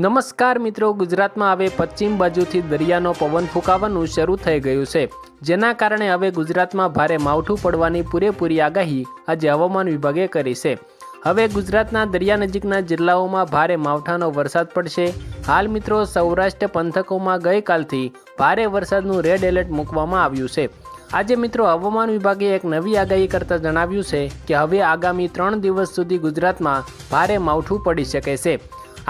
નમસ્કાર મિત્રો, ગુજરાતમાં હવે પશ્ચિમ બાજુથી દરિયાનો પવન ફૂંકાવાનું શરૂ થઈ ગયું છે, જેના કારણે હવે ગુજરાતમાં ભારે માવઠું પડવાની પૂરેપૂરી આગાહી આજે હવામાન વિભાગે કરી છે। હવે ગુજરાતના દરિયા નજીકના જિલ્લાઓમાં ભારે માવઠાનો વરસાદ પડશે। હાલ મિત્રો સૌરાષ્ટ્ર પંથકોમાં ગઈકાલથી ભારે વરસાદનું રેડ એલર્ટ મૂકવામાં આવ્યું છે। આજે મિત્રો હવામાન વિભાગે એક નવી આગાહી કરતા જણાવ્યું છે કે હવે આગામી 3 દિવસ સુધી ગુજરાતમાં ભારે માવઠું પડી શકે છે।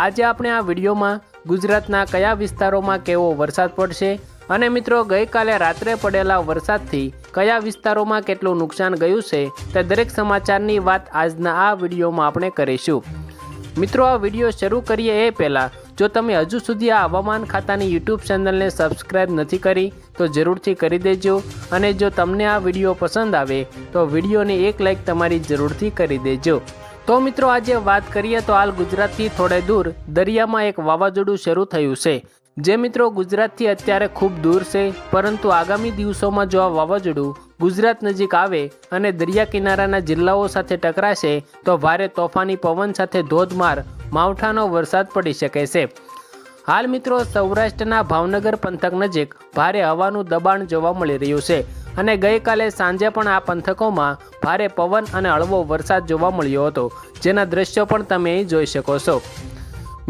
આજે આપણે આ વિડીયોમાં ગુજરાતના કયા વિસ્તારોમાં કેવો વરસાદ પડશે અને મિત્રો ગઈકાલે રાત્રે પડેલા વરસાદથી કયા વિસ્તારોમાં કેટલું નુકસાન ગયું છે તે દરેક સમાચારની વાત આજના આ વિડીયોમાં આપણે કરીશું। મિત્રો આ વિડીયો શરૂ કરીએ એ પહેલાં જો તમે હજુ સુધી આ હવામાન ખાતાની યુટ્યુબ ચેનલને સબસ્ક્રાઈબ નથી કરી તો જરૂરથી કરી દેજો અને જો તમને આ વિડીયો પસંદ આવે તો વિડીયોને એક લાઈક તમારી જરૂરથી કરી દેજો। તો મિત્રો આજે વાત કરીએ તો હાલ ગુજરાતથી થોડે દૂર દરિયામાં એક વાવાઝોડું શરૂ થયું છે, જે મિત્રો ગુજરાતથી અત્યારે ખૂબ દૂર છે, પરંતુ આગામી દિવસોમાં જો આ વાવાઝોડું ગુજરાત નજીક આવે અને દરિયા કિનારાના જિલ્લાઓ સાથે ટકરાશે તો ભારે તોફાની પવન સાથે ધોધમાર માવઠાનો વરસાદ પડી શકે છે। હાલ મિત્રો સૌરાષ્ટ્રના ભાવનગર પંથક નજીક ભારે હવાનું દબાણ જોવા મળી રહ્યું છે અને ગઈકાલે સાંજે પણ આ પંથકોમાં ભારે પવન અને હળવો વરસાદ જોવા મળ્યો હતો, જેના દ્રશ્યો પણ તમે અહીં જોઈ શકો છો।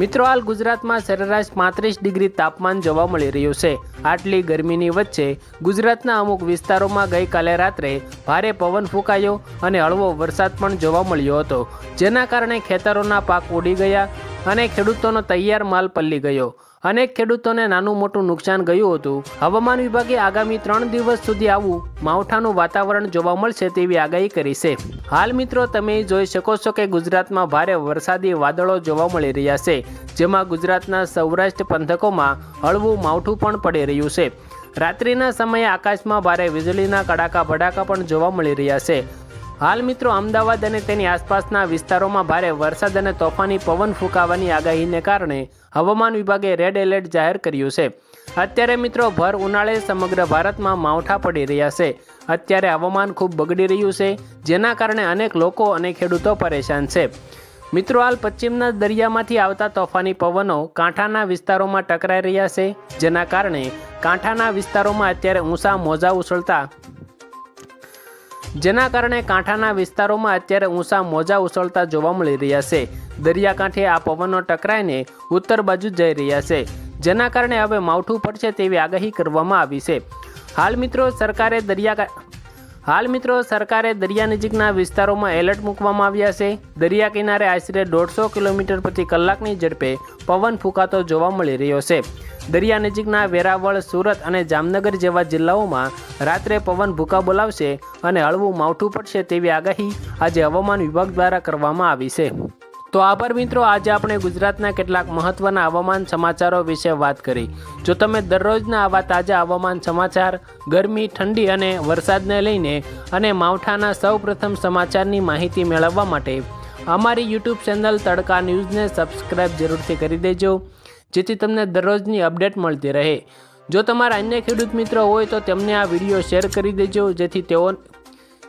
મિત્રો હાલ ગુજરાતમાં સરેરાશ 35 ડિગ્રી તાપમાન જોવા મળી રહ્યું છે। આટલી ગરમીની વચ્ચે ગુજરાતના અમુક વિસ્તારોમાં ગઈકાલે રાત્રે ભારે પવન ફૂંકાયો અને હળવો વરસાદ પણ જોવા મળ્યો હતો, જેના કારણે ખેતરોના પાક ઉડી ગયા અને ખેડૂતોનો તૈયાર માલ પલળી ગયો। અનેક ખેડૂતોને નાનું મોટું નુકસાન ગયું હતું। હવામાન વિભાગે આગામી 3 દિવસ સુધી આવું માવઠાનું વાતાવરણ જોવા મળશે તેવી આગાહી કરી છે। હાલ મિત્રો તમે જોઈ શકો છો કે ગુજરાતમાં ભારે વરસાદી વાદળો જોવા મળી રહ્યા છે, જેમાં ગુજરાતના સૌરાષ્ટ્ર પંથકોમાં હળવું માવઠું પણ પડી રહ્યું છે। રાત્રિના સમયે આકાશમાં ભારે વીજળીના કડાકા ભડાકા પણ જોવા મળી રહ્યા છે। હાલ મિત્રો અમદાવાદ અને તેની આસપાસના વિસ્તારોમાં ભારે વરસાદ અને તોફાની પવન ફૂંકાવાની આગાહીને કારણે હવામાન વિભાગે રેડ એલર્ટ જાહેર કર્યું છે। અત્યારે મિત્રો ભર ઉનાળે સમગ્ર ભારતમાં માવઠા પડી રહ્યા છે। અત્યારે હવામાન ખૂબ બગડી રહ્યું છે, જેના કારણે અનેક લોકો અને ખેડૂતો પરેશાન છે। મિત્રો હાલ પશ્ચિમના દરિયામાંથી આવતા તોફાની પવનો કાંઠાના વિસ્તારોમાં ટકરાઈ રહ્યા છે, જેના કારણે કાંઠાના વિસ્તારોમાં અત્યારે ઊંચા મોજા ઉછળતા જોવા મળી રહ્યા છે। દરિયાકાંઠે આ પવનો ટકરાઈને ઉત્તર બાજુ જઈ રહ્યા છે, જેના કારણે હવે માવઠું પડશે તેવી આગાહી કરવામાં આવી છે। હાલ મિત્રો સરકારે દરિયા નજીકના વિસ્તારોમાં એલર્ટ મૂકવામાં આવ્યા છે। દરિયા કિનારે આશરે 150 કિલોમીટર પ્રતિ કલાકની ઝડપે પવન ફૂંકાતો જોવા મળી રહ્યો છે। દરિયા નજીકના વેરાવળ, સુરત અને જામનગર જેવા જિલ્લાઓમાં રાત્રે પવન ભૂકા બોલાવશે અને હળવું માવઠું પડશે તેવી આગાહી આજે હવામાન વિભાગ દ્વારા કરવામાં આવી છે। તો આભાર મિત્રો, આજે આપણે ગુજરાતના કેટલાક મહત્વના હવામાન સમાચારો વિશે વાત કરી। જો તમે દરરોજના આવા તાજા હવામાન સમાચાર, ગરમી, ઠંડી અને વરસાદને લઈને અને માવઠાના સૌપ્રથમ સમાચારની માહિતી મેળવવા માટે અમારી યુટ્યુબ ચેનલ તડકા ન્યૂઝને સબસ્ક્રાઈબ જરૂરથી કરી દેજો, જેથી તમને દરરોજની અપડેટ મળતી રહે। જો તમારા અન્ય ખેડૂત મિત્રો હોય તો તેમને આ વિડીયો શેર કરી દેજો,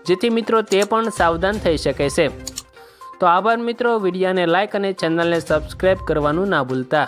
જેથી મિત્રો તે પણ સાવધાન થઈ શકે છે। તો આભાર મિત્રો, વિડીયોને લાઇક અને ચેનલને સબસ્ક્રાઈબ કરવાનું ના ભૂલતા।